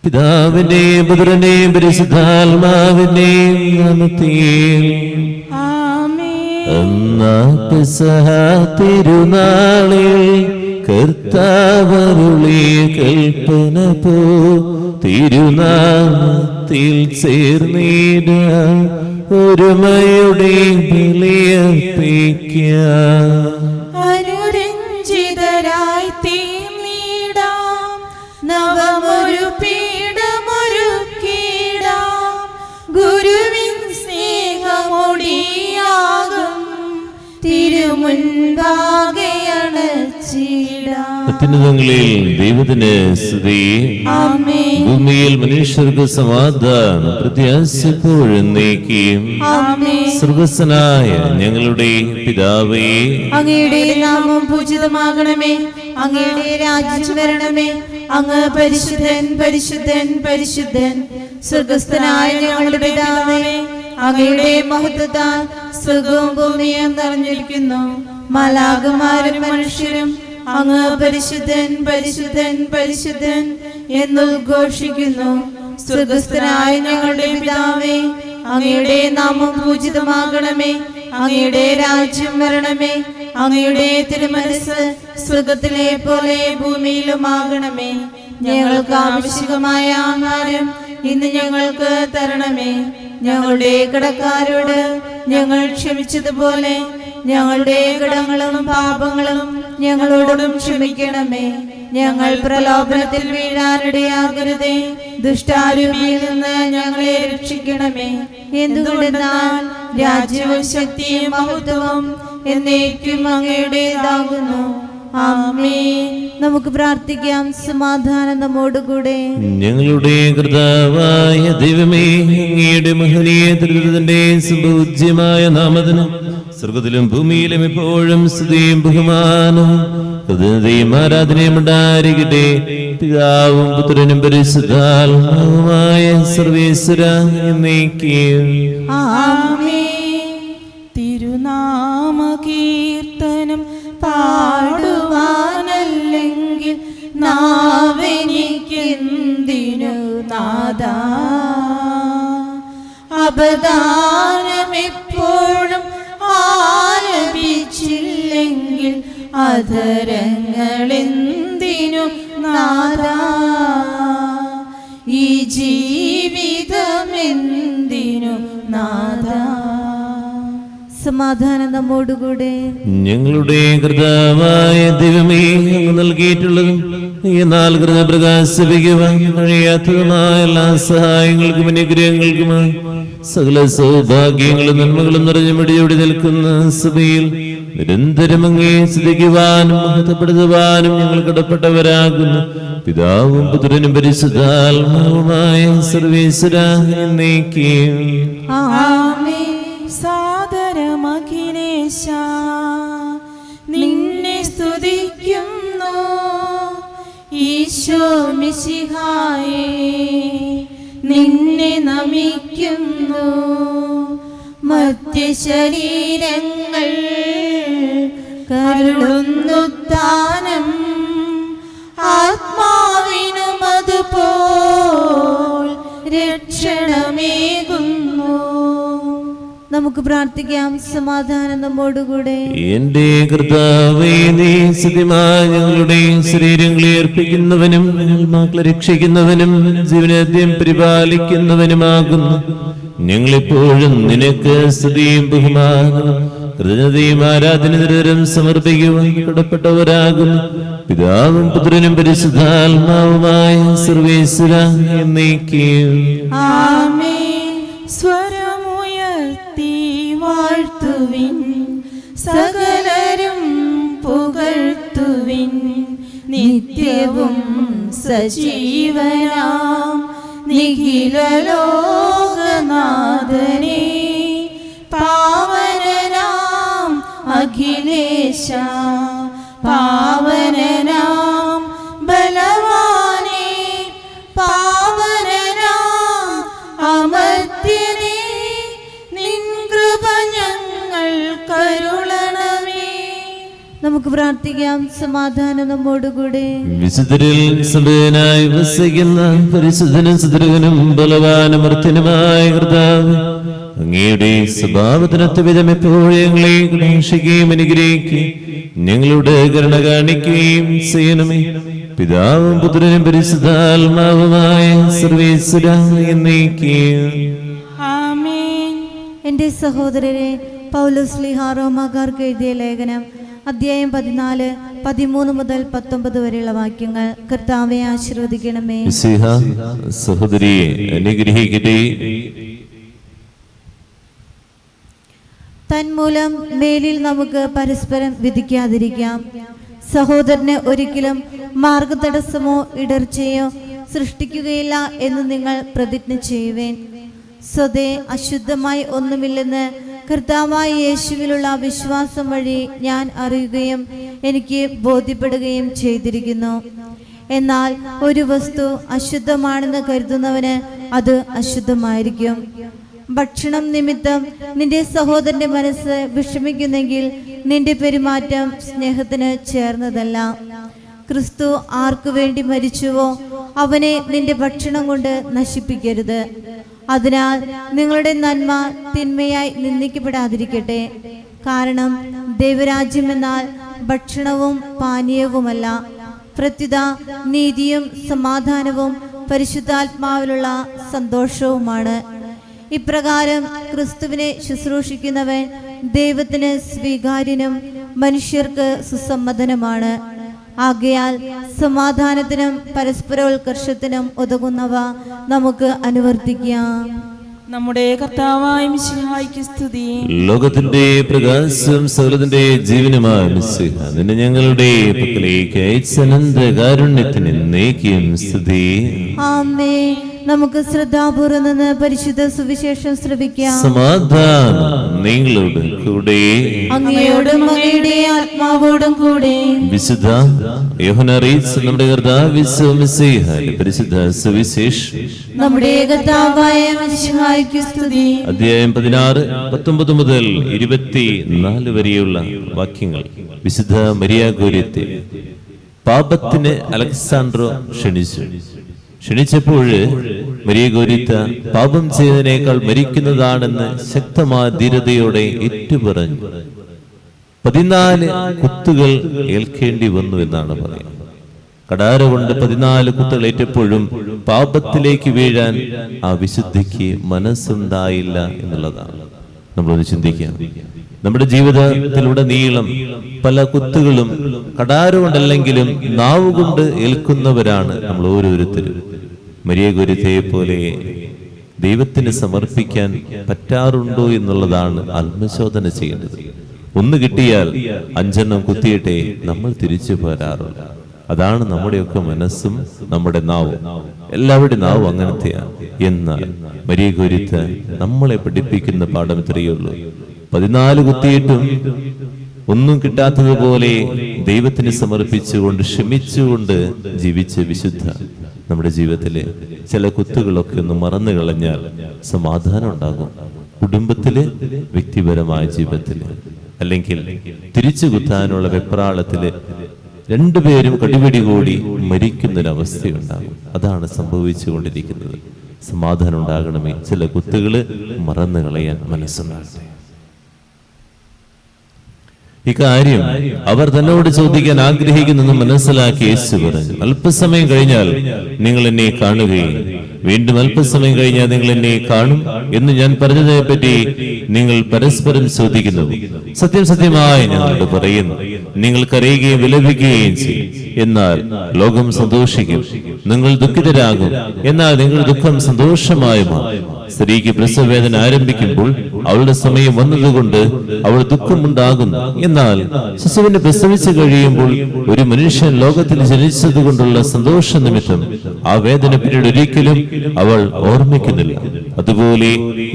പിതാവിന്റെയും പുത്രന്റെയും പരിശുദ്ധാത്മാവിന്റെയും നാമത്തിൽ പെസഹ തിരുനാളിൽ കർത്താവരുളിയ കൽപ്പന പോ തിരുനാമത്തിൽ ചേർന്നിട ഒരുമയുടെ ബലിയർപ്പിക്കാം. അനുരഞ്ജിതരായി തീർന്നിടാം, നവമൊരു പീഠമൊരുക്കിടാം, ഗുരുവിൻ സ്നേഹമൊടിയാകും തിരുമുൻപാകെ അണച്ചിടാം. അത്യുന്നതങ്ങളിൽ ദൈവത്തിന് സ്തുതി. ഭൂമിയിൽ മനുഷ്യർക്ക് സമാധാനം പ്രത്യാശിപ്പോഴും നീക്കിയും. സ്വർഗ്ഗസ്ഥനായ ഞങ്ങളുടെ പിതാവേ, അങ്ങയുടെ നാമം പൂജിതമാകണമേ, അങ്ങയുടെ രാജ്യം വരണമേ, അങ്ങ് പരിശുദ്ധൻ പരിശുദ്ധൻ പരിശുദ്ധൻ. സ്വർഗ്ഗസ്ഥനായ ഞങ്ങളുടെ പിതാവേ, അങ്ങയുടെ മഹത്വത്താൽ സ്വർഗ്ഗവും ഭൂമിയും നിറഞ്ഞിരിക്കുന്നു. മാലാഖമാരും മനുഷ്യരും അങ്ങ് പരിശുദ്ധൻ പരിശുദ്ധൻ പരിശുദ്ധൻ എന്നുദ്ഘോഷിക്കുന്നു. സ്വർഗ്ഗസ്ഥനായ ഞങ്ങളുടെ പിതാവേ, അങ്ങയുടെ നാമം പൂജിതമാകണമേ, അങ്ങയുടെ രാജ്യം വരണമേ, അങ്ങയുടെ തിരുമനസ്സ് സ്വർഗ്ഗത്തിലെ പോലെ ഭൂമിയിലുമാകണമേ. ഞങ്ങൾക്ക് ആവശ്യമായ ആഹാരം ഇന്ന് ഞങ്ങൾക്ക് തരണമേ. ഞങ്ങളുടെ കടക്കാരോട് ഞങ്ങൾ ക്ഷമിച്ചതുപോലെ ഞങ്ങളുടെ കടങ്ങളും പാപങ്ങളും ഞങ്ങളോടും ക്ഷമിക്കണമേ. ഞങ്ങൾ പ്രലോഭനത്തിൽ വീഴാനിടയാകരുതേ, ദുഷ്ടാരൂപിയിൽ നിന്ന് ഞങ്ങളെ രക്ഷിക്കണമേ. എന്തുകൊണ്ടെന്നാൽ രാജ്യവും ശക്തിയും മഹത്വവും എന്നേക്കും അങ്ങയുടേതാകുന്നു. ആമേൻ. നമുക്ക് പ്രാർത്ഥിക്കാം. സമാധാനം നമ്മോടുകൂടെ. ഞങ്ങളുടെ കർത്താവായ ദൈവമേ, അങ്ങയുടെ മഹനീയ തിരുനാമത്തിന്റെ സുപൂജ്യമായ നാമത്തിന് സ്വർഗ്ഗത്തിലും ഭൂമിയിലും എപ്പോഴും സ്തുതിയും ബഹുമാനവും ആരാധനയും ഉണ്ടായിരിക്കട്ടെ. പിതാവും പുത്രനും പരിശുദ്ധാത്മാവുമായ സർവേശ്വര എന്നേക്കും. ആമേൻ. തിരുനാമ കീർത്തനം പാടുവാനല്ലെങ്കിൽ നാവെനിക്കെന്തിനു നാദാ, അപദാനമെപ്പോഴും ആലപിച്ചില്ലെങ്കിൽ അധരങ്ങളെന്തിനു നാദാ, ഈ ജീവിതമെന്തിനു നാദാ. സമാധാനം നമ്മോടുകൂടെ. ഞങ്ങളുടെ കർത്താവായ ദൈവമേ, അങ്ങ് നൽകിയിട്ടുള്ളതും എന്നാൽ കൃത പ്രകാശിപ്പിക്കുവാൻ കഴിയാത്തതുമായ എല്ലാ സഹായങ്ങൾക്കും അനുഗ്രഹങ്ങൾക്കുമായി സകല സൗഭാഗ്യങ്ങളും നന്മകളും നിറഞ്ഞു മിടിയോടി നിൽക്കുന്ന സഭയിൽ നിരന്തരം അങ്ങേ സ്തുതിക്കുവാനും മഹത്വപ്പെടുത്തുവാനും ഞങ്ങൾ കടപ്പെട്ടവരാകുന്നു. പിതാവും പുത്രനും പരിശുദ്ധാത്മാവുമായ സർവേശ്വര എന്നേക്കും. ആമേൻ. സാദരമഖിലേശ നിന്നെ സ്തുതിക്കുന്നു, ഈശോ മിശിഹായേ നിന്നെ നമിക്കുന്നു. മധ്യശരീരങ്ങൾ കരുളുന്നു താനം, ആത്മാവിനും അതുപോൽ രക്ഷണമേകുന്നു. നമുക്ക് പ്രാർത്ഥിക്കാം. സമാധാനം നമ്മോടുകൂടെ. എന്റെ കർത്താവേ, നീ സത്യമായി ഞങ്ങളുടെ ശരീരങ്ങളെ അർപ്പിക്കുന്നവനും മക്കളെ രക്ഷിക്കുന്നവനും ജീവനാദ്യം പരിപാലിക്കുന്നവനുമാകുന്നു. ഞങ്ങളെപ്പോഴും നിനക്ക് സ്തുതിയും ബഹുമാനവും കൃതജ്ഞതയും ആരാധന നിരന്തരം സമർപ്പിക്കുവാൻ കടപ്പെട്ടവരാകുന്നു. പിതാവും പുത്രനും പരിശുദ്ധാത്മാവുമായ സർവേശ്വര എന്നേക്കും. ആമേൻ. സ്വരമുയർത്തി വാഴ്ത്തുവിൻ, സകലരും പുകഴ്ത്തുവിൻ, നിത്യവും സജീവനാം നിഖിലലോകനാഥനേ. പാവനനാം അഖിലേശ, പാവനനാം ബലവാനേ, പാവനനാം അമർത്യനേ, നിൻ കൃപ ഞങ്ങൾ കരുളണമേ. നമുക്ക് പ്രാർത്ഥിക്കാം. സമാധാനം നമ്മോടുകൂടെ. വിശുദ്ധരിൽ സമ്പന്നനായി വസിക്കുന്ന പരിശുദ്ധനും സുദൃഢനും ബലവാനും അമർത്യനുമായ കർത്താവേ, അങ്ങയുടെ സ്വഭാവത്തിനൊത്ത വിധം എപ്പോഴും ഞങ്ങളെ കടാക്ഷിക്കുകയും അനുഗ്രഹിക്കുകയും ഞങ്ങളുടെ കരുണ കാണിക്കുകയും ചെയ്യണമേ. പിതാവും പുത്രനും പരിശുദ്ധാത്മാവുമായ സർവേശ്വരാ എന്നേക്കും. ആമേൻ. എൻ്റെ സഹോദരരെ, പൗലോസ് ശ്ലീഹ റോമാക്കാർക്ക് എഴുതിയ ലേഖനം അധ്യായം 14, 13 മുതൽ 19 വരെയുള്ള വാക്യങ്ങൾ. കർത്താവെ ആശീർവദിക്കണമേ. സഹോദരിയെ അനുഗ്രഹിക്കട്ടെ. തന്മൂലം മേലിൽ നമുക്ക് പരസ്പരം വിധിക്കാതിരിക്കാം. സഹോദരന് ഒരിക്കലും മാർഗതടസ്സമോ ഇടർച്ചയോ സൃഷ്ടിക്കുകയില്ല എന്ന് നിങ്ങൾ പ്രതിജ്ഞ ചെയ്യുവേൻ. സ്വതേ അശുദ്ധമായി ഒന്നുമില്ലെന്ന് കർത്താവായ യേശുവിലുള്ള വിശ്വാസം വഴി ഞാൻ അറിയുകയും എനിക്ക് ബോധ്യപ്പെടുകയും ചെയ്തിരിക്കുന്നു. എന്നാൽ ഒരു വസ്തു അശുദ്ധമാണെന്ന് കരുതുന്നവന് അത് അശുദ്ധമായിരിക്കും. ഭക്ഷണം നിമിത്തം നിന്റെ സഹോദരന്റെ മനസ്സ് വിഷമിക്കുന്നെങ്കിൽ നിന്റെ പെരുമാറ്റം സ്നേഹത്തിന് ചേർന്നതല്ല. ക്രിസ്തു ആർക്കു വേണ്ടി മരിച്ചുവോ അവനെ നിന്റെ ഭക്ഷണം കൊണ്ട് നശിപ്പിക്കരുത്. അതിനാൽ നിങ്ങളുടെ നന്മ തിന്മയായി നിന്ദിക്കപ്പെടാതിരിക്കട്ടെ. കാരണം ദൈവരാജ്യം എന്നാൽ ഭക്ഷണവും പാനീയവുമല്ല, പ്രത്യുത നീതിയും സമാധാനവും പരിശുദ്ധാത്മാവിലുള്ള സന്തോഷവുമാണ്. ഇപ്രകാരം ക്രിസ്തുവിനെ ശുശ്രൂഷിക്കുന്നവൻ ദൈവത്തിന് സ്വീകാര്യനും മനുഷ്യർക്ക് സുസമ്മതനുമാണ്. ആകയാൽ സമാധാനത്തിനും പരസ്പരോത്കർഷത്തിനും ഉതകുന്നവ നമുക്ക് അനുവർത്തിക്കാം. നമ്മുടെ കർത്താവായ മിശിഹായ്ക്ക് സ്തുതി. ലോകത്തിന്റെ പ്രകാശം സകലത്തിന്റെ ജീവനുമായ മിശിഹ, നിന്നെ ഞങ്ങളുടെ പക്കലേക്ക് അയച്ച അനന്ത കാരുണ്യത്തിന് എന്നേക്കും സ്തുതി. ആമേൻ. നമുക്ക് ശ്രദ്ധാപൂർവം നിന്ന് പരിശുദ്ധ സുവിശേഷം ശ്രവിക്കാം. സമാധാനം നിങ്ങളോട് കൂടെ. അങ്ങയോടും അങ്ങയുടെ ആത്മാവോടും കൂടെ. വിശുദ്ധ യോഹന്നാൻ അറിയിച്ച നമ്മുടെ കർത്താവ് മിശിഹായുടെ പരിശുദ്ധ സുവിശേഷം. നമ്മുടെ കർത്താവായ മിശിഹായ്ക്ക് സ്തുതി. അധ്യായം 16, 19 മുതൽ 24 വരെയുള്ള വാക്യങ്ങൾ. വിശുദ്ധ മരിയ ഗോര്യത്തെ പാപത്തിന് അലക്സാണ്ട്രോ ക്ഷണിച്ചപ്പോൾ മരിയ ഗോരിത്ത പാപം ചെയ്തതിനേക്കാൾ മരിക്കുന്നതാണെന്ന് ശക്തമായ ധീരതയോടെ ഏറ്റുപറഞ്ഞു. 14 കുത്തുകൾ ഏൽക്കേണ്ടി വന്നു എന്നാണ് പറയുന്നത്. കടാര കൊണ്ട് 14 കുത്തുകൾ ഏറ്റപ്പോഴും പാപത്തിലേക്ക് വീഴാൻ ആ വിശുദ്ധിക്ക് മനസ്സുണ്ടായില്ല എന്നുള്ളതാണ്. നമ്മളൊന്ന് ചിന്തിക്കാം. നമ്മുടെ ജീവിതത്തിലൂടെ നീളം പല കുത്തുകളും കടാര കൊണ്ടല്ലെങ്കിലും നാവ് കൊണ്ട് ഏൽക്കുന്നവരാണ് നമ്മൾ ഓരോരുത്തരും. മരിയ ഗോരിത്തയെ പോലെ ദൈവത്തിന് സമർപ്പിക്കാൻ പറ്റാറുണ്ടോ എന്നുള്ളതാണ് ആത്മശോധന ചെയ്യേണ്ടത്. ഒന്ന് കിട്ടിയാൽ 5 കുത്തിയിട്ടേ നമ്മൾ തിരിച്ചു പോരാറുള്ളൂ. അതാണ് നമ്മുടെയൊക്കെ മനസ്സും നമ്മുടെ നാവും. എല്ലാവരുടെയും നാവും അങ്ങനത്തെയാണ്. എന്നാൽ മരിയ ഗോരിത്ത നമ്മളെ പഠിപ്പിക്കുന്ന പാഠം ഇത്രയേ ഉള്ളൂ. 14 കുത്തിയിട്ടും ഒന്നും കിട്ടാത്തതുപോലെ ദൈവത്തിന് സമർപ്പിച്ചുകൊണ്ട് ക്ഷമിച്ചുകൊണ്ട് ജീവിച്ച വിശുദ്ധ. നമ്മുടെ ജീവിതത്തിലെ ചില കുത്തുകളൊക്കെ ഒന്ന് മറന്നു കളഞ്ഞാൽ സമാധാനം ഉണ്ടാകും. കുടുംബത്തില്, വ്യക്തിപരമായ ജീവിതത്തില്, അല്ലെങ്കിൽ തിരിച്ചു കുത്താനുള്ള വെപ്രാളത്തില് രണ്ടുപേരും കടിപിടി കൂടി മരിക്കുന്നൊരവസ്ഥയുണ്ടാകും. അതാണ് സംഭവിച്ചുകൊണ്ടിരിക്കുന്നത്. സമാധാനം ഉണ്ടാകണമേ. ചില കുത്തുകള് മറന്നു കളയാൻ മനസ്സുണ്ടാകട്ടെ. ഇക്കാര്യം അവർ തന്നോട് ചോദിക്കാൻ ആഗ്രഹിക്കുന്നെന്ന് മനസ്സിലാക്കി യേശു പറഞ്ഞു, അല്പസമയം കഴിഞ്ഞാൽ നിങ്ങൾ എന്നെ കാണുകയും വീണ്ടും അല്പസമയം കഴിഞ്ഞാൽ നിങ്ങൾ എന്നെ കാണും എന്ന് ഞാൻ പറഞ്ഞതിനെ പറ്റി നിങ്ങൾ പരസ്പരം ചോദിക്കുന്നു. സത്യം സത്യമായി ഞങ്ങളോട് പറയുന്നു, നിങ്ങൾ കരയുകയും വിലപിക്കുകയും ചെയ്യും, എന്നാൽ ലോകം സന്തോഷിക്കും. നിങ്ങൾ ദുഃഖിതരാകും, എന്നാൽ നിങ്ങളുടെ ദുഃഖം സന്തോഷമായി മാറും. സ്ത്രീക്ക് പ്രസവവേദന ആരംഭിക്കുമ്പോൾ അവളുടെ സമയം വന്നതുകൊണ്ട് അവൾ ദുഃഖമുണ്ടാകുന്നു. എന്നാൽ ശിശുവിനെ പ്രസവിച്ചു കഴിയുമ്പോൾ ഒരു മനുഷ്യൻ ലോകത്തിൽ ജനിച്ചത് കൊണ്ടുള്ള സന്തോഷ നിമിത്തം ആ വേദന പിന്നീട് ഒരിക്കലും അവൾ ഓർമ്മിക്കുന്നില്ല. അതുപോലെ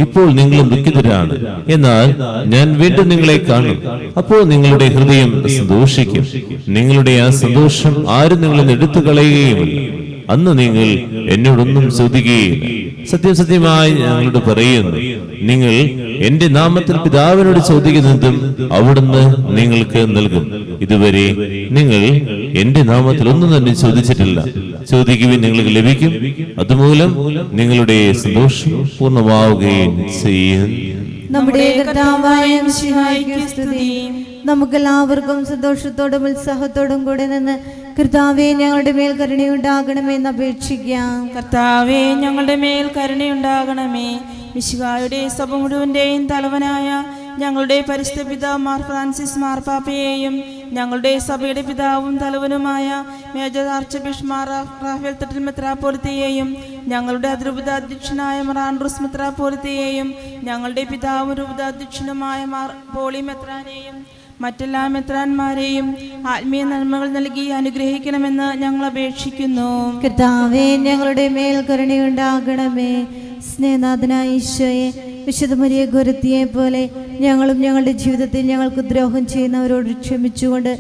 ഇപ്പോൾ നിങ്ങളും ദുഃഖിതരാണ്, എന്നാൽ ഞാൻ വീണ്ടും നിങ്ങളെ കാണും. അപ്പോൾ നിങ്ങളുടെ ഹൃദയം സന്തോഷിക്കും. നിങ്ങളുടെ ആ സന്തോഷം ആരും നിങ്ങളിൽ നിന്ന് എടുത്തു കളയുകയുമില്ല. അന്ന് നിങ്ങൾ എന്നോടൊന്നും ചോദിക്കുകയില്ല. സത്യം സത്യമായി ഞങ്ങളോട് പറയുന്നു, നിങ്ങൾ എന്റെ നാമത്തിൽ പിതാവിനോട് ചോദിക്കുന്നതും അവിടുന്ന് നിങ്ങൾക്ക് നൽകും. ഇതുവരെ നിങ്ങൾ എന്റെ നാമത്തിൽ ഒന്നും തന്നെ ചോദിച്ചിട്ടില്ല. ചോദിക്കുവിൻ, നിങ്ങൾക്ക് ലഭിക്കും. അതുമൂലം നിങ്ങളുടെ സന്തോഷം പൂർണ്ണമാവുകയും ചെയ്യും. നമ്മുടെ കർത്താവായ മിശിഹായ്ക്ക് സ്തുതി. നമുക്കെല്ലാവർക്കും സന്തോഷത്തോടും ഉത്സാഹത്തോടും കൂടെ നിന്ന് കർത്താവേ ഞങ്ങളുടെ മേൽ കരുണയുണ്ടാകണമെന്ന് അപേക്ഷിക്കാം. കർത്താവേ, ഞങ്ങളുടെ മേൽ കരുണയുണ്ടാകണമേ. മിശിഹായുടെ സഭ മുഴുവന്റെയും തലവനായ ഞങ്ങളുടെ പരിശുദ്ധ പിതാവ് മാർ ഫ്രാൻസിസ് മാർപ്പാപ്പയെയും ഞങ്ങളുടെ സഭയുടെ പിതാവും തലവനുമായ major arch bishop Mar Raphael Thattil മെത്രാപ്പോലിത്തയെയും ഞങ്ങളുടെ അതിരൂപതാധ്യക്ഷനായ മാർ ആൻഡ്രൂസ് മെത്രാപ്പോലിത്തയെയും ഞങ്ങളുടെ പിതാവും രൂപതാധ്യക്ഷനുമായ മാർ പോളി മെത്രാനെയും മറ്റെല്ലാ മെത്രാന്മാരെയും ആത്മീയ നന്മകൾ നൽകി അനുഗ്രഹിക്കണമെന്ന് ഞങ്ങൾ അപേക്ഷിക്കുന്നു. കർത്താവേ ഞങ്ങളുടെ മേൽ കരുണയുണ്ടാകണമേ. സ്നേഹനാഥനായ ഈശോയെ, വിശുദ്ധ മരിയ ഗോരത്തിയെ പോലെ ഞങ്ങളും ഞങ്ങളുടെ ജീവിതത്തിൽ ഞങ്ങൾക്ക് ദ്രോഹം ചെയ്യുന്നവരോട് ക്ഷമിച്ചുകൊണ്ട്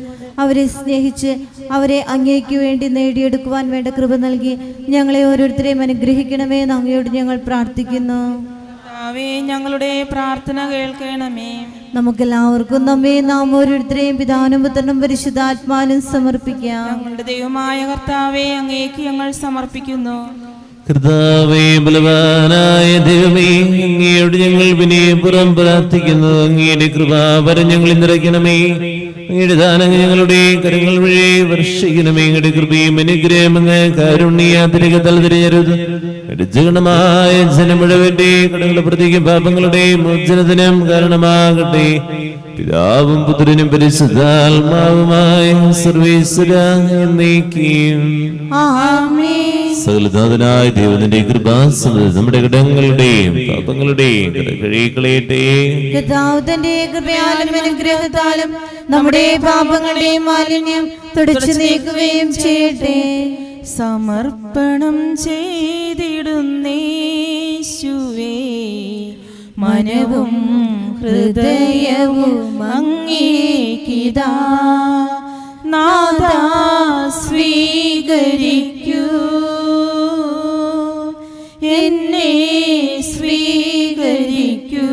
അവരെ സ്നേഹിച്ച് അവരെ അങ്ങേക്ക് വേണ്ടി നേടിയെടുക്കുവാൻ വേണ്ട കൃപ നൽകി ഞങ്ങളെ ഓരോരുത്തരെയും അനുഗ്രഹിക്കണമേ എന്ന് അങ്ങയോട് ഞങ്ങൾ പ്രാർത്ഥിക്കുന്നു. കർത്താവേ, ഞങ്ങളുടെ പ്രാർത്ഥന കേൾക്കണമേ. നമുക്കെല്ലാവർക്കും നമ്മെ നാം ഓരോരുത്തരെയും പിതാവിനും പുത്രനും പരിശുദ്ധാത്മാവിനും സമർപ്പിക്കാം. ഞങ്ങളുടെ ദൈവമായ കർത്താവേ, അങ്ങേക്ക് ഞങ്ങൾ സമർപ്പിക്കുന്നു. കർത്താവേ, ബലവാനായ ദൈവമേ, അങ്ങയോട് ഞങ്ങൾ വിനയപുറം പ്രാർത്ഥിക്കുന്നു. അങ്ങയുടെ കൃപാവരം ഞങ്ങളിൽ നിറയ്ക്കണമേ. അങ്ങയുടെ ദാനങ്ങൾ ഞങ്ങളുടെ കരങ്ങൾ വഴി വർഷിക്കണമേ. അങ്ങയുടെ കൃപയും അനുഗ്രഹം അങ്ങ് കാരുണ്യാതിരികത്താൽ തിരയരുത്. ജഗണമായ ജനം മുഴുവന്റെ കടങ്ങളുടെ പ്രതിക്കും പാപങ്ങളുടെ മോചനത്തിനും കാരണമാകട്ടെ. പിതാവും പുത്രനും പരിശുദ്ധാത്മാവുമായ സർവേശ്വരാ എന്നേക്കും ആമേൻ. സകലനാഥനായ ദൈവത്തിന്റെ കൃപാസനം നമ്മുടെ കടങ്ങളുടെയും പാപങ്ങളുടെയും കഴുകിക്കളയട്ടെ. കർത്താവ് തന്റെ കൃപയാലും അനുഗ്രഹത്താലും നമ്മുടെ പാപങ്ങളുടെയും മാലിന്യം തുടച്ചു നീക്കുകയും ചെയ്യട്ടെ. സമർപ്പണം ചെയ്തിടുന്നേശുവേ, മനവും ഹൃദയവും അങ്ങേക്കിതാ. നാഥാ സ്വീകരിക്കൂ, എന്നെ സ്വീകരിക്കൂ.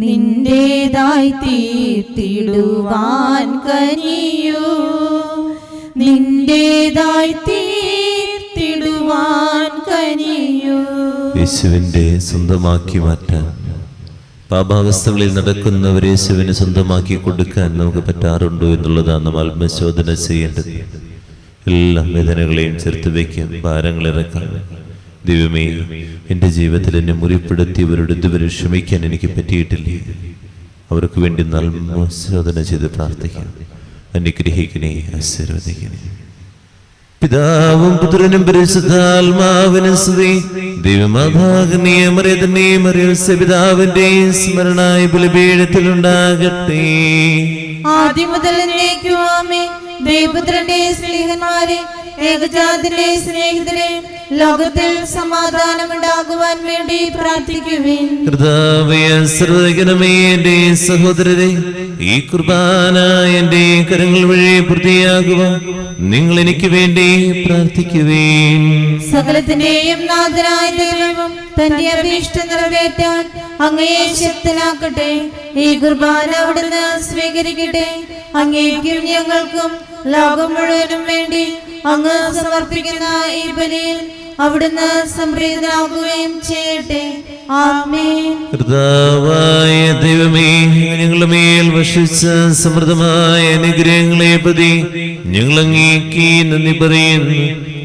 നിന്റേതായി തീർത്തിടുവാൻ കനിയൂ, നിന്റേതായി തീർത്തിടുവാൻ കനിയൂ. യേശുവിന്റെ സ്വന്തമാക്കി മാറ്റാൻ, പാപാവസ്ഥകളിൽ നടക്കുന്നവരെ യേശുവിന് സ്വന്തമാക്കി കൊടുക്കാൻ നമുക്ക് പറ്റാറുണ്ടോ എന്നുള്ളതാണ് നാം ആത്മശോധന ചെയ്യേണ്ടത്. എല്ലാ വേദനകളെയും ചേർത്ത് വയ്ക്കാൻ, ഭാരങ്ങൾ ഇറക്കാൻ. ദൈവമേ, എൻ്റെ ജീവിതത്തിൽ എന്നെ മുറിപ്പെടുത്തിയവരോട് ഇതുവരെ ക്ഷമിക്കാൻ എനിക്ക് പറ്റിയിട്ടില്ലേ? അവർക്ക് വേണ്ടി ആത്മശോധന ചെയ്ത് പ്രാർത്ഥിക്കാം. അനുഗ്രഹിക്കണേ, ആശീർവദിക്കണേ. പിതാവും പുത്രനും പരിശുദ്ധാത്മാവിനും സ്തുതി. പിതാവിന്റെ സ്മരണായ ബലിപീഠത്തിൽ ഉണ്ടാകട്ടെ. ആദ്യം മുതൽ എന്നേക്കും ആമേൻ. ദൈവപുത്രന്റെ സ്നേഹന്മാരെ, ഏകജാതന്റെ സ്നേഹിതരെ, ലോകത്തിൽ സമാധാനം ഉണ്ടാകുവാൻ വേണ്ടി പ്രാർത്ഥിക്കുവിൻ. കർത്താവേ, ആശീർവദിക്കണമേ എന്റെ സഹോദരരെ. ഈ കുർബാന എന്റെ കരങ്ങൾ വഴി പൂർത്തിയാകുവാൻ നിങ്ങൾ എനിക്ക് വേണ്ടി പ്രാർത്ഥിക്കുവേൻ. സകലത്തിന്റെയും നാഥനായ ദൈവം തന്റെ അഭീഷ്ടം നിറവേറ്റാൻ അങ്ങയെ ശക്തനാക്കട്ടെ. ഈ കുർബാന അവിടുന്ന് സ്വീകരിക്കട്ടെ. അങ്ങേക്കും ഞങ്ങൾക്കും ലോകം മുഴുവനും വേണ്ടി അങ്ങ് സമർപ്പിക്കുന്ന ഈ ബലിയിൽ അവിടുന്ന് സംപ്രീതനാകുകയും ചെയ്യട്ടെ. ആമേൻ. കർത്താവായ ദൈവമേ, ഞങ്ങളുടെ മേൽ വർഷിച്ച സമൃദ്ധമായ അനുഗ്രഹങ്ങളെ പ്രതി ഞങ്ങൾ അങ്ങേക്ക് നന്ദി പറയുന്നു.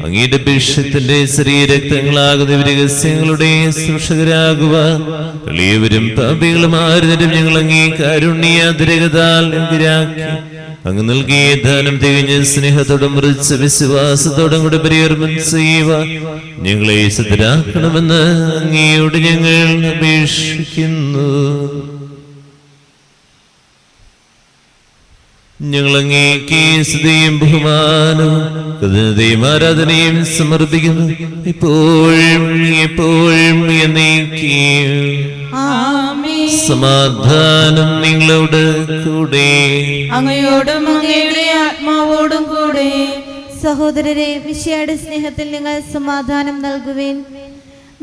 അങ്ങയുടെ അഭിഷേകത്തിന്റെ ശരീരരക്തങ്ങളാകുന്ന രഹസ്യങ്ങളുടെ സൂക്ഷകരാകുക. എളിയവരും പാപികളുമായിരുന്നിട്ടും ഞങ്ങൾ അങ്ങേ കാരുണ്യാതിരകതാൽ എതിരാക്കി അങ്ങ് നൽകിയ ദാനം തികഞ്ഞ സ്നേഹത്തോടും മറിച്ച വിശ്വാസത്തോടും കൂടെ പരികർമ്മം ചെയ്യുക ഞങ്ങളെ സിദ്ധരാക്കണമെന്ന് അങ്ങയോട് ഞങ്ങൾ അപേക്ഷിക്കുന്നു. ഞങ്ങൾ അങ്ങേക്ക് സ്തുതിയും ബഹുമാനവും കൃതജ്ഞതയും ആരാധനയും സമർപ്പിക്കുന്നു, ഇപ്പോഴും എപ്പോഴും എന്നേക്കും. ആമേൻ. സമാധാനം നിങ്ങളോട് കൂടെ, അങ്ങയോടും അങ്ങയുടെ ആത്മാവോടും കൂടെ. സഹോദരരെ, മിശിഹായുടെ സ്നേഹത്തിൽ നിങ്ങൾ സമാധാനം നൽകുവിൻ.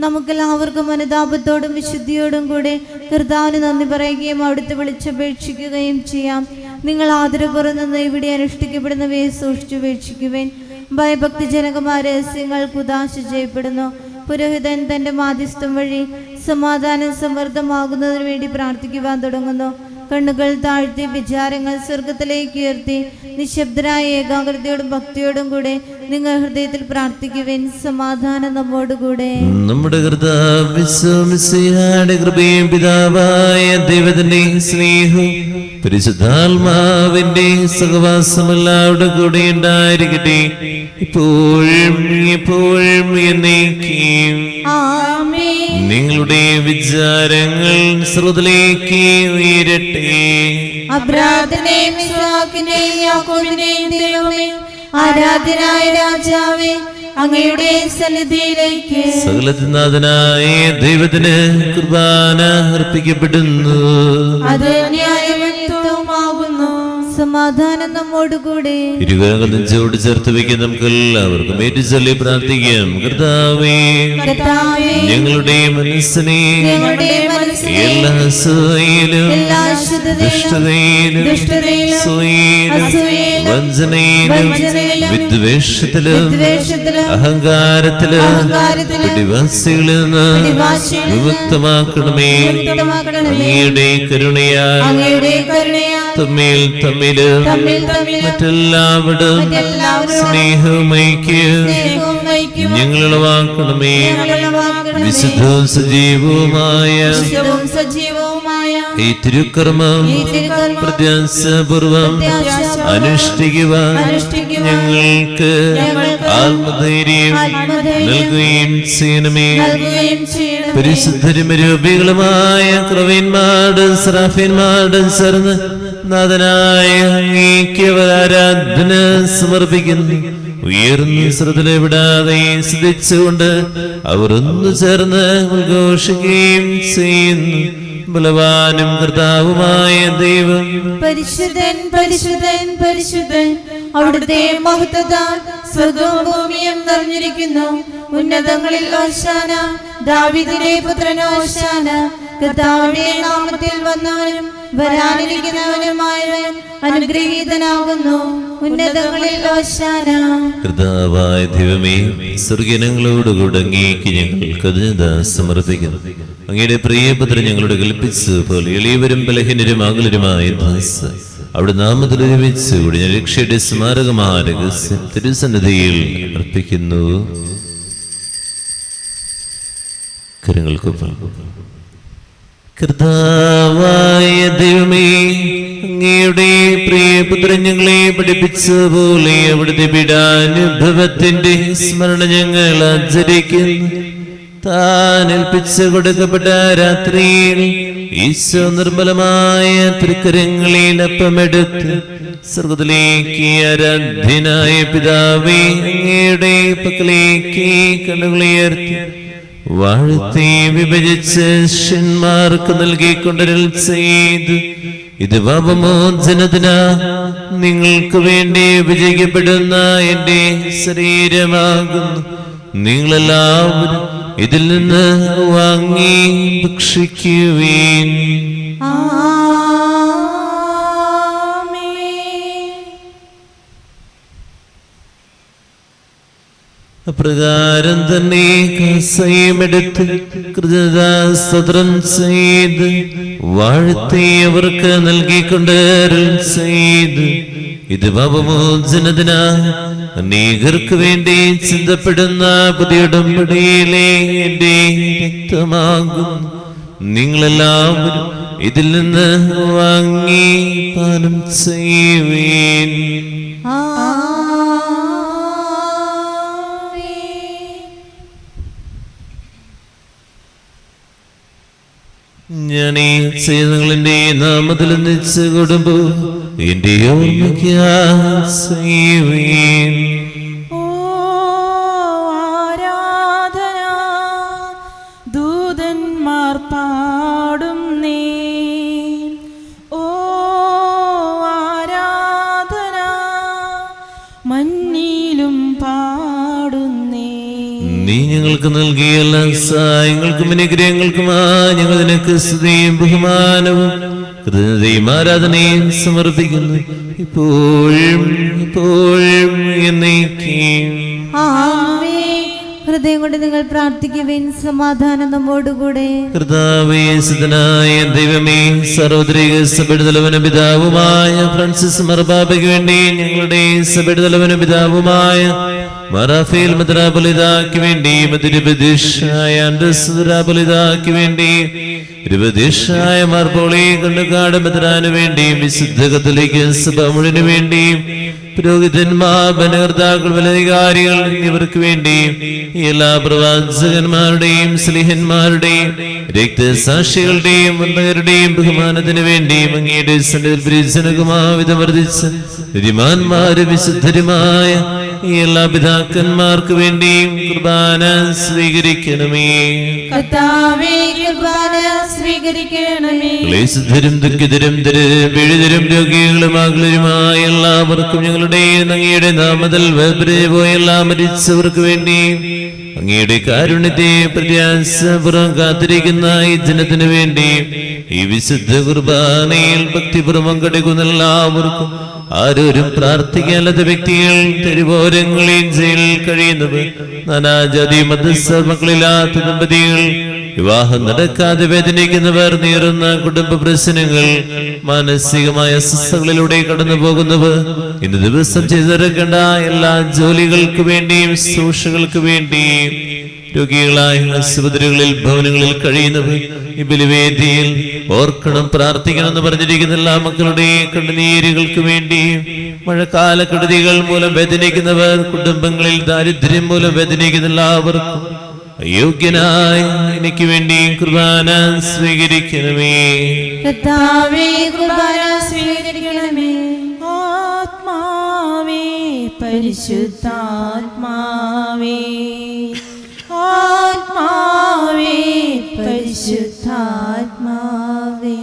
നമുക്കെല്ലാവർക്കും അനുതാപത്തോടും വിശുദ്ധിയോടും കൂടെ കർത്താവിന് നന്ദി പറയുകയും അവിടുത്തെ വിളിച്ചപേക്ഷിക്കുകയും ചെയ്യാം. നിങ്ങൾ ആദരപൂർവ്വം നിന്ന് ഇവിടെ അനുഷ്ഠിക്കപ്പെടുന്നവയെ സൂക്ഷിച്ചുപേക്ഷിക്കുവേൻ. ഭയഭക്തിജനകമായ രഹസ്യങ്ങൾ കുദാശ ചെയ്യപ്പെടുന്നു. പുരോഹിതൻ തൻ്റെ മാധ്യസ്ഥം വഴി സമാധാനം സമൃദ്ധമാകുന്നതിന് വേണ്ടി പ്രാർത്ഥിക്കുവാൻ തുടങ്ങുന്നു. കണ്ണുകൾ താഴ്ത്തി വിചാരങ്ങൾ സ്വർഗത്തിലേക്ക് ഉയർത്തി നിശബ്ദരായ ഏകാഗ്രതയോടും ഭക്തിയോടും കൂടെ നിങ്ങൾ ഹൃദയത്തിൽ പ്രാർത്ഥിക്കുവേൻ. സമാധാനം നമ്മോടുകൂടെ. നമ്മുടെ കർത്താവിന്റെ കൃപയും പിതാവായ ദൈവത്തിന്റെ സ്നേഹവും പരിശുദ്ധാത്മാവിന്റെ സഹവാസം എല്ലാവരുടെ കൂടെ ഉണ്ടായിരിക്കട്ടെ, ഇപ്പോഴും എപ്പോഴും എന്നേക്കും. നിങ്ങളുടെ വിചാരങ്ങൾ സ്രോതലേക്ക് ഉയരട്ടെ. അബ്രാഹത്തിന്റെയും ഇസ്ഹാക്കിന്റെയും യാക്കോബിന്റെയും ദൈവമേ, ആരാധ്യനായ രാജാവേ, അങ്ങയുടെ സന്നിധിയിലേക്ക് സകലനാഥനായ ദൈവത്തിന് കുർബാന അർപ്പിക്കപ്പെടുന്നു. അത് ന്യായമാകുന്നു. സമാധാനം നമ്മോടുകൂടെ. ഇരുകരങ്ങൾ നെഞ്ചോട് ചേർത്ത് വയ്ക്കാൻ നമുക്ക് എല്ലാവർക്കും ഏറ്റുചൊല്ലി പ്രാർത്ഥിക്കാം. കർത്താവേ, ഞങ്ങളുടെ മനസ്സിനെ എല്ലാ അസൂയയിലും ദുഷ്ടതയിലും വഞ്ചനയിലും വിദ്വേഷത്തിലും അഹങ്കാരത്തിലും പിടിവാസികളിൽ നിന്ന് വിമുക്തമാക്കണമേ. അങ്ങയുടെ കരുണയാൽ തമ്മിൽ മറ്റെല്ലാവരും സ്നേഹവും ഐക്യവും ഞങ്ങളുളവാക്കണമേ. വിശുദ്ധവും സജീവവുമായ ഈ തിരുക്കർമ്മം പ്രത്യാശപൂർവം അനുഷ്ഠിക്കുവാൻ ഞങ്ങൾക്ക് ആത്മധൈര്യം നൽകുകയും ചെയ്യണമേ. പരിശുദ്ധരും രൂപികളുമായ ക്രവീന്മാരും സറാഫീന്മാരും ചേർന്ന് നാഥനായ ആരാധന സമർപ്പിക്കുന്നു. ഉയർന്ന ശ്രദ്ധ വിടാതെ സ്തുതിച്ചുകൊണ്ട് അവർ ഒന്നു ചേർന്ന് ഉദ്ഘോഷിക്കുകയും ചെയ്യുന്നു. ബലവാനും കർത്താവുമായ ദൈവം പരിശുദ്ധൻ പരിശുദ്ധൻ പരിശുദ്ധൻ, അവിടുത്തെ മഹത്വത്താൽ സ്വർഗ്ഗവും ഭൂമിയും നിറഞ്ഞിരിക്കുന്നു. ഉന്നതങ്ങളിൽ ഹോശാന, ദാവീദിന്റെ പുത്രൻ ഹോശാന. കർത്താവിന്റെ നാമത്തിൽ വന്നവനും വരാനിരിക്കുന്നവനുമായവൻ അനുഗ്രഹീതനാകുന്നു. ഉന്നതങ്ങളിൽ ഹോശാന. കർത്താവായ ദൈവമേ, സ്വർഗ്ഗങ്ങളോടുകൂടെ അങ്ങേക്ക് ഞങ്ങൾ കൃതജ്ഞത സമർപ്പിക്കുന്നു. അങ്ങയുടെ പ്രിയപുത്രൻ ഞങ്ങളോട് കൽപ്പിച്ചു പോലെ എളിയവരും ബലഹീനരും ആകുലരുമായ ദാസ അവിടെ നാമത്തിൽ ഒരുമിച്ച് കൂടി ഞാൻ രക്ഷയുടെ സ്മാരകമായ രഹസ്യം തിരുസന്നിധിയിൽ അർപ്പിക്കുന്നു. കരങ്ങൾക്കൊപ്പം. കർത്താവായ ദൈവമേ, അങ്ങയുടെ പ്രിയപുത്രൻ ഞങ്ങളെ പഠിപ്പിച്ച പോലെ അവിടുത്തെ പീഡാനുഭവത്തിന്റെ സ്മരണ ഞങ്ങൾ ആചരിക്കുന്നു. താൻ ഏൽപ്പിച്ചു കൊടുക്കപ്പെട്ട രാത്രിയിൽ ഈശോ നിർമ്മലമായ തൃക്കരങ്ങളിൽ അപ്പമെടുത്ത് സ്വർഗ്ഗത്തിലേക്ക് ആരാധ്യനായ പിതാവേ അങ്ങയുടെ പക്കലേക്ക് കണ്ണുകളുയർത്തി വാഴ്ത്തി വിഭജിച്ച് ശിഷ്യന്മാർക്ക് നൽകിക്കൊണ്ടരുൾ ചെയ്തു. ഇത് പാപമോചനത്തിനാ നിങ്ങൾക്ക് വേണ്ടി വിജയിക്കപ്പെടുന്ന എന്റെ ശരീരമാകുന്നു. നിങ്ങളെല്ലാവരും ഇതിൽ നിന്ന് വാങ്ങി ഭക്ഷിക്കുവീൻ. അപ്രകാരം തന്നെ കസയുമെടുത്ത് കൃതജ്ഞതാസ്തോത്രം ചെയ്ത് വാഴ്ത്തി അവർക്ക് നൽകിക്കൊണ്ട് അരുൾ ചെയ്തു. ഇത് പാപമോചനത്തിനാ അനേകർക്ക് വേണ്ടി ചിന്തപ്പെടുന്ന പുതിയ ഉടമ്പടിയിലെ എന്റെ രക്തമാകും. നിങ്ങളെല്ലാവരും ഇതിൽ നിന്ന് വാങ്ങി പാനം ചെയ്യുവീൻ. ഞാൻ ഈ ചെയ്തങ്ങളുടെ നാമത്തിൽ ഒന്നിച്ച് കൊടുമ്പോ എന്റെ ഓർമ്മയ്ക്കുവീൻ. ആരാധന ദൂതന്മാർ പാടും നീ. ഓ ആരാധന മഞ്ഞിലും പാടുന്നേ. നീ ഞങ്ങൾക്ക് നൽകിയ എല്ലാ സഹായങ്ങൾക്കും അനുഗ്രഹങ്ങൾക്കുമായി ഞങ്ങൾ നിനക്ക് സ്തുതിയും ബഹുമാനവും കൃതജ്ഞതയും ആരാധനയും സമർപ്പിക്കുന്നു, ഇപ്പോഴും എപ്പോഴും എന്നേക്കും. ആമേൻ. ഹൃദയം കൊണ്ട് നിങ്ങൾ പ്രാർത്ഥിക്കുവിൻ. സമാധാനം നമ്മോടുകൂടെ. കർത്താവേ, സുതനായ ദൈവമേ, സാർവത്രിക സഭയുടെ തലവനും പിതാവുമായ ഫ്രാൻസിസ് മാർപ്പാപ്പയ്ക്ക് വേണ്ടി ഞങ്ങളുടെ സഭയുടെ തലവനും പിതാവുമായ മറാഫേൽ മെത്രാപ്പൊലീത്തായ്ക്ക് വേണ്ടി മധ്യപ്രദേശായ മെത്രാപ്പൊലീത്തായ്ക്ക് വേണ്ടി ഇരുപദേശായ മാർപ്പോളി കണ്ണുകാട് മെത്രാന് വേണ്ടി വിശുദ്ധ കത്തോലിക്ക സഭ മുഴുവന് വേണ്ടി പുരോഹിതന്മാർ, ഭരണകർത്താക്കൾ, മേലധികാരികൾ എന്നിവർക്ക് വേണ്ടി എല്ലാ പ്രവാചകന്മാരുടെയും സ്ലീഹന്മാരുടെയും രക്തസാക്ഷികളുടെയും വന്ദകരുടെയും ബഹുമാനത്തിന് വേണ്ടിയും അങ്ങയുടെ സന്നിധിമാവിധം വർദ്ധിച്ച് നീതിമാന്മാരും വിശുദ്ധരുമായ ഈ എല്ലാ പിതാക്കന്മാർക്ക് വേണ്ടിയും കുർബാന സ്വീകരിക്കണമേ. കർത്താവേ, കുർബാന സ്വീകരിക്കണമേ. ക്ലേശിതരും ദുഃഖിതരും പീഡിതരും രോഗികളും ആകുലരുമായ എല്ലാവർക്കും ഞങ്ങളുടെ അങ്ങയുടെ നാമത്തിൽ വേർപിരിഞ്ഞുപോയ എല്ലാ മരിച്ചവർക്ക് വേണ്ടി അങ്ങയുടെ കാരുണ്യത്തെ പ്രത്യാശപൂർവ്വം കാത്തിരിക്കുന്ന ഈ ജനത്തിനു വേണ്ടി ഈ വിശുദ്ധ കുർബാനയിൽ ഭക്തിപൂർവ്വം കടക്കുന്ന എല്ലാവർക്കും, ആരോരും പ്രാർത്ഥിക്കാത്ത വ്യക്തികൾ, തെരുവോരങ്ങളിൽ ജയിലിൽ കഴിയുന്നവർ, നാനാജാതി മതസ്ഥർമക്കളില്ലാത്ത ദമ്പതികൾ, വിവാഹം നടക്കാതെ വേദനിക്കുന്നവർ, നേരുന്ന കുടുംബ പ്രശ്നങ്ങൾ, മാനസികമായ അസ്വസ്ഥതകളിലൂടെ കടന്നു പോകുന്നവർ, ഇന്ന് ദിവസം ചെയ്തിറക്കേണ്ട എല്ലാ ജോലികൾക്ക് വേണ്ടിയും ശുശ്രൂഷകൾക്ക് വേണ്ടിയും രോഗികളായ ആശുപത്രികളിൽ ഭവനങ്ങളിൽ കഴിയുന്നവർ, ഈ ബലിവേദിയിൽ ഓർക്കണം, പ്രാർത്ഥിക്കണം എന്ന് പറഞ്ഞിരിക്കുന്ന എല്ലാ മക്കളുടെ കണ്ണുനീരുകൾക്ക് വേണ്ടിയും, മഴക്കാലക്കെടുതികൾ മൂലം വേദനിക്കുന്നവർ, കുടുംബങ്ങളിൽ ദാരിദ്ര്യം മൂലം വേദനിക്കുന്ന എല്ലാവർക്കും അയോഗ്യനായ എനിക്ക് വേണ്ടി കുർബാന സ്വീകരിക്കണമേ. കർത്താവേ, കുർബാന സ്വീകരിക്കണമേ. ആത്മാവേ, പരിശുദ്ധാത്മാവേ, ആത്മാവേ, പരിശുദ്ധാത്മാവേ,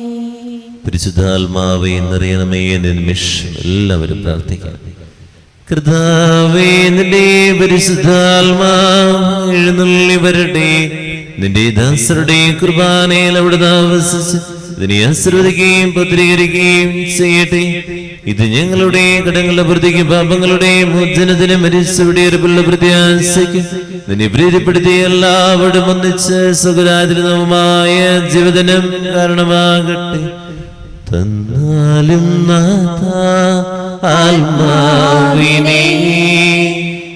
പരിശുദ്ധാത്മാവേ എന്നറിയണമേ എന്ന നിമിഷം എല്ലാവരും പ്രാർത്ഥിക്കാം. കർത്താവേ, നിന്റെ പരിശുദ്ധാത്മാവ് എഴുന്നള്ളി വരട്ടെ, നിന്റെ ദാസരുടെ കുർബാനയിൽ അവിടെ താമസിച്ച് ഇതിനെ ആശീർവദിക്കുകയും പത്രീകരിക്കുകയും ചെയ്യട്ടെ. ഇത് ഞങ്ങളുടെ കടങ്ങളുടെ പ്രതിക്ക് പാപങ്ങളുടെ മോചനത്തിന് മരിച്ചവിടെ ഉറപ്പുള്ള പ്രത്യാശയ്ക്ക് നിന്നെ പ്രീതിപ്പെടുത്തി എല്ലാവരും ഒന്നിച്ച് സുഖരാതിരുന്നവുമായ ജീവിതനം കാരണമാകട്ടെ. തന്നാലും ആത്മാവിനെ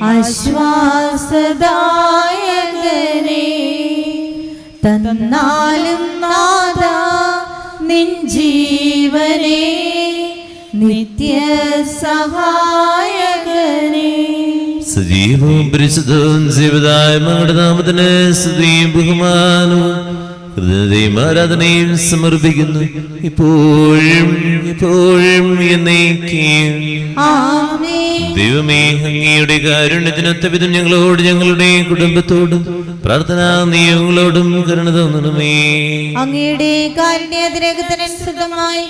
ആശ്വാസദായകനെ, തന്നാലും നാഥ നിൻ ജീവനെ, നിത്യ സഹായകനെ. സജീവവും പരിശുദ്ധവും ജീവദായ മങ്ങളുടെ നാമത്തിന് സ്തുതിയും ബഹുമാനവും കൃതജ്ഞതയും ആരാധനയും സമർപ്പിക്കുന്നു, ഇപ്പോഴും എപ്പോഴും എന്നേക്കും. ആമേൻ. ദൈവമേ, അങ്ങയുടെ കാരുണ്യത്തിനൊത്ത വിധം ഞങ്ങളോട് ഞങ്ങളുടെ കുടുംബത്തോടും പ്രാർത്ഥനാ നിയമങ്ങളോടും കരുണ തോന്നണമേ. അങ്ങയുടെ കാരുണ്യത്തിനനുസൃതമായി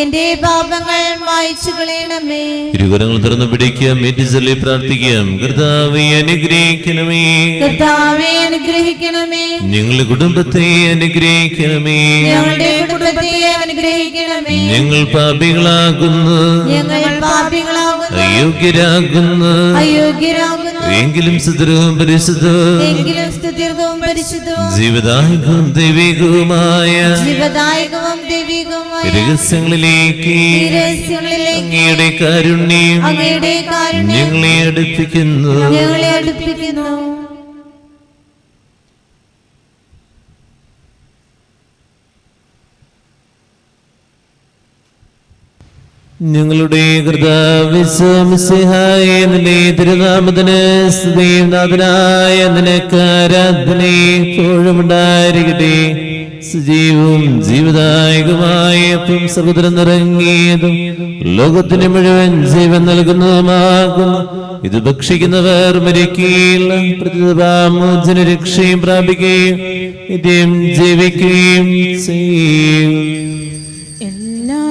എന്റെ പാപങ്ങൾ മായ്ച്ചു കളയണമേ. ഇരുകരങ്ങൾ തുറന്നു പിടിക്കാം, ഏറ്റുചൊല്ലി പ്രാർത്ഥിക്കാം. കർത്താവേ, അനുഗ്രഹിക്കണമേ. കർത്താവേ, അനുഗ്രഹിക്കണമേ. ഞങ്ങളുടെ കുടുംബത്തെ അനുഗ്രഹിക്കണമേ. ഞങ്ങളുടെ കുടുംബത്തെ അനുഗ്രഹിക്കണമേ. ഞങ്ങൾ പാപികളാകുന്നു, അയോഗ്യരാകുന്നു, എങ്കിലും സുദൃഢവും പരിശുദ്ധവും ജീവദായകവും ദൈവികവുമായ രഹസ്യങ്ങളിലേക്ക് അങ്ങയുടെ കാരുണ്യം ഞങ്ങളെ അടുപ്പിക്കുന്നു. ഞങ്ങളുടെ കർത്താവിശ്വമിശിഹായ നിന്റെ തിരുനാമത്തിന് സ്തുതിയും നാഥനായ നിനക്ക് ആരാധനയും എപ്പോഴും ഉണ്ടായിരിക്കട്ടെ. സജീവവും ജീവദായകമായ സമുദ്രം നിറങ്ങിയതും ലോകത്തിന് മുഴുവൻ ജീവൻ നൽകുന്നതുമാകുന്നു. ഇത് ഭക്ഷിക്കുന്നവർ മരിക്കുകയില്ല, പ്രതിമോചന രക്ഷയും പ്രാപിക്കുകയും നിത്യം ജീവിക്കുകയും ചെയ്യും. എല്ലാ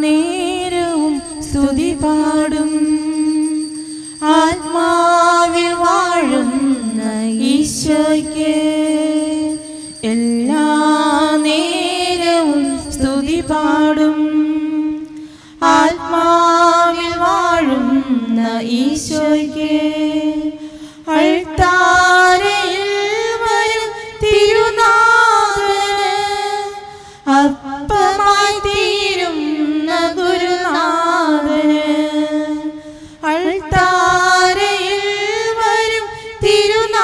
നേരവും സ്തുതി പാടും ആത്മാവിൽ വാഴുന്ന ഈശോ ഈശോയ്ക്ക് എല്ലാ നേരവും സ്തുതി പാടും. ആത്മാവിൽ വാഴുന്ന ഈശോയ്ക്ക് അൾത്താരയിൽ വരും തിരുനാഥന് അപ്പമായി തീരുന്ന ഗുരുനാഥന്. അൾത്താരയിൽ വരും തിരുനാഥന്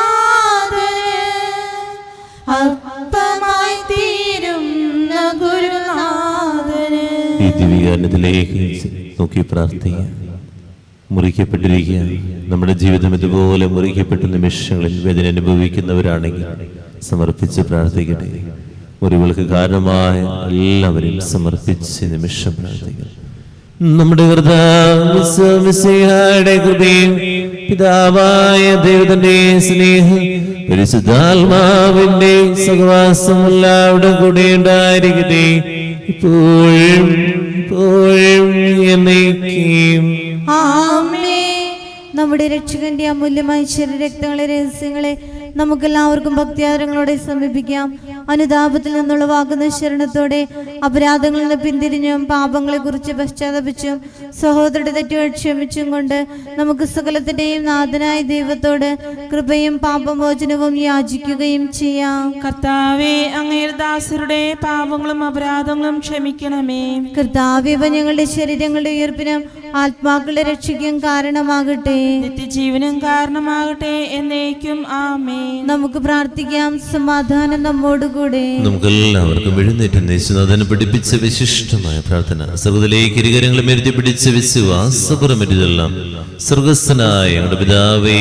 അപ്പമായി തീരുന്ന ഗുരുനാഥന്. ഈ ദിവ്യകാരണത്തിലേക്ക് നോക്കി പ്രാർത്ഥിക്കുക. മുറിക്കപ്പെട്ടിരിക്കുക. നമ്മുടെ ജീവിതം ഇതുപോലെ മുറിക്കപ്പെട്ട നിമിഷങ്ങളിൽ വേദന അനുഭവിക്കുന്നവരാണെങ്കിൽ സമർപ്പിച്ച് പ്രാർത്ഥിക്കട്ടെ. മുറിവുകൾക്ക് കാരണമായ എല്ലാവരെയും സമർപ്പിച്ച് നിമിഷം പ്രാർത്ഥിക്കുക. നമ്മുടെ കർത്താവിന്റെ കൃപയും പിതാവായ ദൈവത്തിന്റെ സ്നേഹം പരിശുദ്ധാത്മാവിന്റെ സഹവാസം എല്ലാവരുടെ കൂടെ ഉണ്ടായിരിക്കട്ടെ, ഇപ്പോഴും ഇപ്പോഴും എന്നേക്കും. ആമേൻ. നമ്മുടെ രക്ഷകന്റെ അമൂല്യമായ ശരീരരക്തങ്ങളെ രഹസ്യങ്ങളെ നമുക്കെല്ലാവർക്കും ഭക്തിയാദരങ്ങളോടെ സമീപിക്കാം. അനുതാപത്തിൽ നിന്നുളവാകുന്ന ശരണത്തോടെ അപരാധങ്ങളിൽ നിന്ന് പിന്തിരിഞ്ഞും പാപങ്ങളെ കുറിച്ച് പശ്ചാത്തപിച്ചും സഹോദരന്റെ തെറ്റുകൾ ക്ഷമിച്ചും കൊണ്ട് നമുക്ക് സകലത്തിന്റെയും നാഥനായ ദൈവത്തോട് കൃപയും പാപമോചനവും യാചിക്കുകയും ചെയ്യാം. കർത്താവേ, അങ്ങയുടെ ദാസരുടെ പാപങ്ങളും അപരാധങ്ങളും ക്ഷമിക്കണമേ. കർത്താവേ, ഇവ ഞങ്ങളുടെ ശരീരങ്ങളുടെ ഉയർപ്പിനും ആത്മാക്കളുടെ രക്ഷയ്ക്കും കാരണമാകട്ടെ, നിത്യജീവനും കാരണമാകട്ടെ എന്നേക്കും. ആമേൻ. നമുക്ക് പ്രാർത്ഥിക്കാം. സമാധാനം നമ്മോടുകൂടെ. നമുക്കെല്ലാവർക്കും എഴുന്നേറ്റ് യേശുനാഥനെ പഠിപ്പിച്ച വിശിഷ്ടമായ പ്രാർത്ഥന സർവ്വതിലേക്ക് ഇരുകരങ്ങളും എഴുതി പിടിച്ച വിശ്വാസപുറമെല്ലാം. സ്വർഗസ്ഥനായ ഞങ്ങളുടെ പിതാവേ,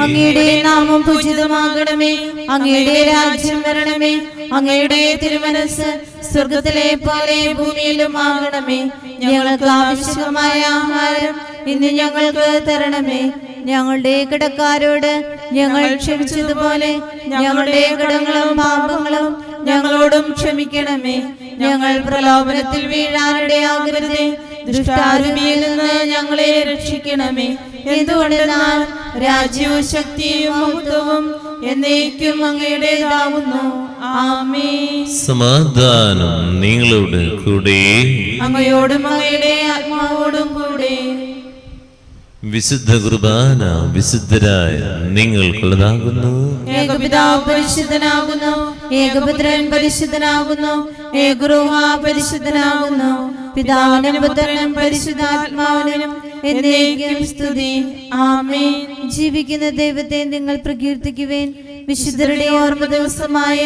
അങ്ങയുടെ നാമം പൂജിതമാകണമേ, അങ്ങയുടെ രാജ്യം വരണമേ, അങ്ങയുടെ തിരുമനസ് സ്വർഗത്തിലെ പോലെ ഭൂമിയിലും ആകണമേ. ഞങ്ങൾക്ക് ആവശ്യമായ ആഹാരം ഇന്ന് ഞങ്ങൾക്ക് തരണമേ. ഞങ്ങളുടെ കടക്കാരോട് ഞങ്ങൾ ക്ഷമിച്ചതുപോലെ ഞങ്ങളുടെ കടങ്ങളും പാപങ്ങളും ഞങ്ങളോടും ക്ഷമിക്കണമേ. ഞങ്ങൾ പ്രലോഭനത്തിൽ വീഴാനിടയാകരുതേ, ദുഷ്ടാരൂപിയിൽ നിന്ന് ഞങ്ങളെ രക്ഷിക്കണമേ. എന്തുകൊണ്ടെന്നാൽ രാജ്യവും ശക്തിയും മഹത്വവും എന്നേക്കും അങ്ങയുടേതാകുന്നു. ആമേൻ. സമാധാനം നിങ്ങളോട് കൂടെ, അങ്ങയോടും അങ്ങയുടെ ആത്മാവോടും കൂടെ. വിശുദ്ധ കുർബാന വിശുദ്ധരായ നിങ്ങൾക്കുള്ളതാകുന്നു. ഏകപിതാവ് പരിശുദ്ധനാകുന്നു, ഏകപുത്രൻ പരിശുദ്ധനാകുന്നു, ഏകരൂഹ പരിശുദ്ധനാകുന്നു. പിതാവിനും പുത്രനും പരിശുദ്ധാത്മാവിനും എന്നേക്കും സ്തുതി. ആമേൻ. ജീവിക്കുന്ന ദൈവത്തെ നിങ്ങൾ പ്രകീർത്തിക്കുവേൻ. വിശുദ്ധരുടെ ഓർമ്മ ദിവസമായ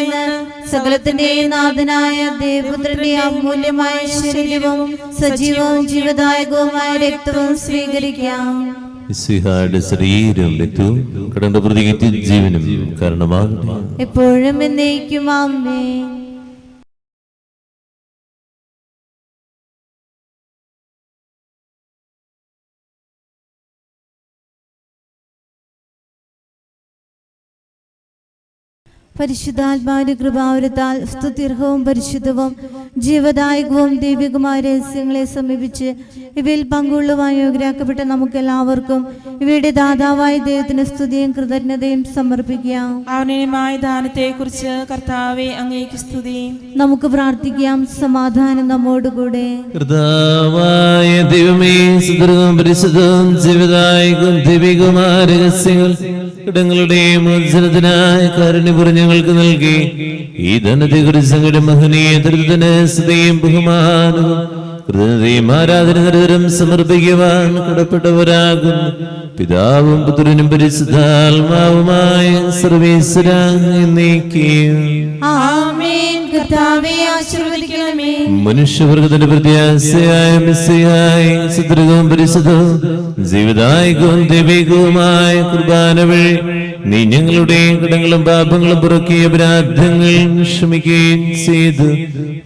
സകലത്തിന്റെ നാഥനായ ദേവപുത്രന്റെ അമൂല്യമായ ശരീരവും സജീവവും ജീവദായകവുമായ രക്തവും സ്വീകരിക്കാം. മിശിഹായുടെ ശരീരവും രക്തവും കടണ്ട പ്രതിക്ക് ജീവനും കാരണമാകട്ടെ, എപ്പോഴും എന്നേക്കും. ആമേൻ. പരിശുദ്ധാത്മാവിന്റെ കൃപാവരത്താൽ സ്തുത്യർഹവും പരിശുദ്ധവും ജീവദായകവും ദൈവികമായ രഹസ്യങ്ങളെ സമീപിച്ച് ഇവയിൽ പങ്കുകൊള്ളുവാൻ യോഗ്യരാക്കപ്പെട്ട നമുക്കെല്ലാവർക്കും ഇവയുടെ ദാതാവായ ദൈവത്തിന് സ്തുതിയും കൃതജ്ഞതയും സമർപ്പിക്കാം. അവനീയമായ ദാനത്തെ കുറിച്ച് കർത്താവേ, അങ്ങേക്ക് സ്തുതി. നമുക്ക് പ്രാർത്ഥിക്കാം. സമാധാനം നമ്മോടുകൂടെ. കർത്താവായ ദൈവമേ, സുദൃഢവും പരിശുദ്ധവും ജീവദായകവും ദൈവികവുമായ രഹസ്യങ്ങൾ ഇടങ്ങളുടെ മോചനത്തിനായ കാരുണ്യപൂർവ്വം ഞങ്ങൾക്ക് നൽകി ഈ ധനത്തെ കുറിച്ച് അങ്ങയുടെ മഹനീയ ദുരിതത്തിന് സ്തുതിയും ബഹുമാനവും കൃതജ്ഞതയും ആരാധന നിരന്തരം സമർപ്പിക്കുവാൻ കടപ്പെട്ടവരാകുന്നു. പിതാവും പുത്രനും പരിശുദ്ധാത്മാവുമായ സർവ്വേശ്വരാ എന്നേക്കും. ആമേൻ. കർത്താവേ, ആശീർവദിക്കണമേ. മനുഷ്യവർഗത്തിന്റെ പ്രത്യാശയായ മിശിഹായി സുദൃഢവും പരിശുദ്ധവും ജീവദായകവും ദൈവികവുമായ കുർബാന വഴി നീ ഞങ്ങളുടെ കടങ്ങളും പാപങ്ങളും പുറക്കിയ അപരാധങ്ങൾ ക്ഷമിക്കുകയും ചെയ്തു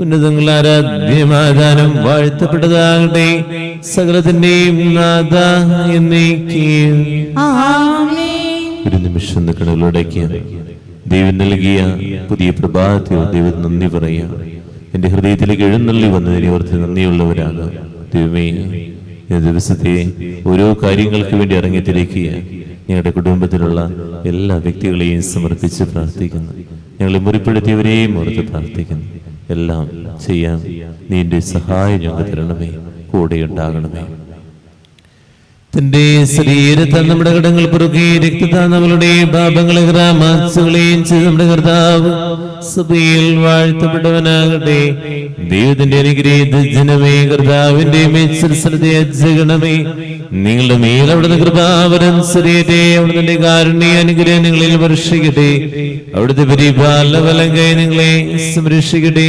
ഉന്നതങ്ങൾ ആരാധ്യമാധാനം വാഴ്ത്തപ്പെട്ടതാകട്ടെ, സകലത്തിന്റെയും നാഥ എന്നേക്കും. ആമേൻ. ഒരു നിമിഷം കണ്ണുകളടയ്ക്കുക. ദൈവം നൽകിയ പുതിയ പ്രഭാതത്തിൽ ദൈവം നന്ദി പറയാം. എന്റെ ഹൃദയത്തിലേക്ക് എഴുന്നള്ളി വന്നതിനെ ഓർത്ത് നന്ദിയുള്ളവരാകാം. ദൈവമേ, ഈ ദിവസത്തെ ഓരോ കാര്യങ്ങൾക്ക് വേണ്ടി ഇറങ്ങിത്തിരിക്കുക. ഞങ്ങളുടെ കുടുംബത്തിലുള്ള എല്ലാ വ്യക്തികളെയും സമർപ്പിച്ച് പ്രാർത്ഥിക്കുന്നു. ഞങ്ങളെ മുറിപ്പെടുത്തിയവരെയും ഓർത്ത് പ്രാർത്ഥിക്കുന്നു. എല്ലാം ചെയ്യാൻ നിന്റെ സഹായം ഞങ്ങൾ തരണമേ, കൂടെ ഉണ്ടാകണമേ. തന്റെ ശരീരത്താൽ നമ്മുടെ കടങ്ങൾ പുറകെ രക്തത്താൽ നമ്മളുടെ പാപങ്ങളെ ഗ്രാമാസുകളെയും ചെയ്ത് നമ്മുടെ കർത്താവ് സഭയിൽ വാഴ്ത്തപ്പെട്ടവനാകട്ടെ. ദൈവത്തിന്റെ അനുഗ്രഹീത ജനമേ, കർത്താവിന്റെ മേൽസരസനത്തെ അജഗണമേ, നിങ്ങളുടെ മേൽ അവിടുന്ന് കൃപാവരം ശരീരത്തെ അവിടുത്തെ കാരുണ്യ അനുഗ്രഹം നിങ്ങളിൽ വർഷിക്കട്ടെ. അവിടുത്തെ പരിപാലനം കൈ നിങ്ങളെ സംരക്ഷിക്കട്ടെ.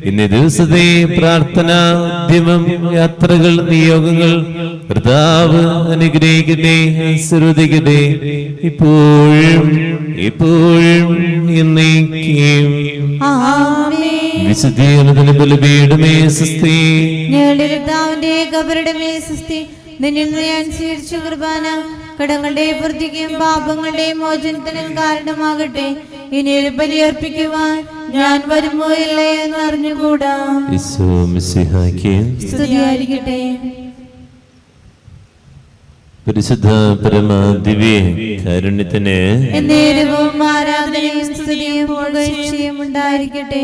ഇന്നേ ദിവസത്തെ പ്രാർത്ഥന, ഉദ്യമം, യാത്രകൾ, നിയോഗങ്ങൾ കർത്താവ് അനുഗ്രഹിക്കട്ടെ, ആശീർവദിക്കട്ടെ, ഇപ്പോഴും എപ്പോഴും എന്നേക്കും. വിശുദ്ധീകരണത്തിന് ബലിപീഠമേ സ്വസ്തി. ഞങ്ങളുടെ കർത്താവിന്റെ കബറുടെ സ്വസ്തി. നിന്നിൽ നിന്ന് ഞാൻ സ്വീകരിച്ച കുർബാന കടങ്ങളുടെ വൃത്തിക്കും പാപങ്ങളുടെ മോചനത്തിനും കാരണമാകട്ടെ. ഇനി ഒരു ബലിയർപ്പിക്കുവാൻ ഞാൻ വരുമോ ഇല്ലേ എന്ന് അറിഞ്ഞുകൂടാ. സ്തുതിയായിരിക്കട്ടെ. പരിശുദ്ധ പരമ ദിവ്യ കാരുണ്യത്തിന് എന്നേരവും ആരാധനയും സ്തുതിയും പുകഴ്ചയും ഉണ്ടായിരിക്കട്ടെ.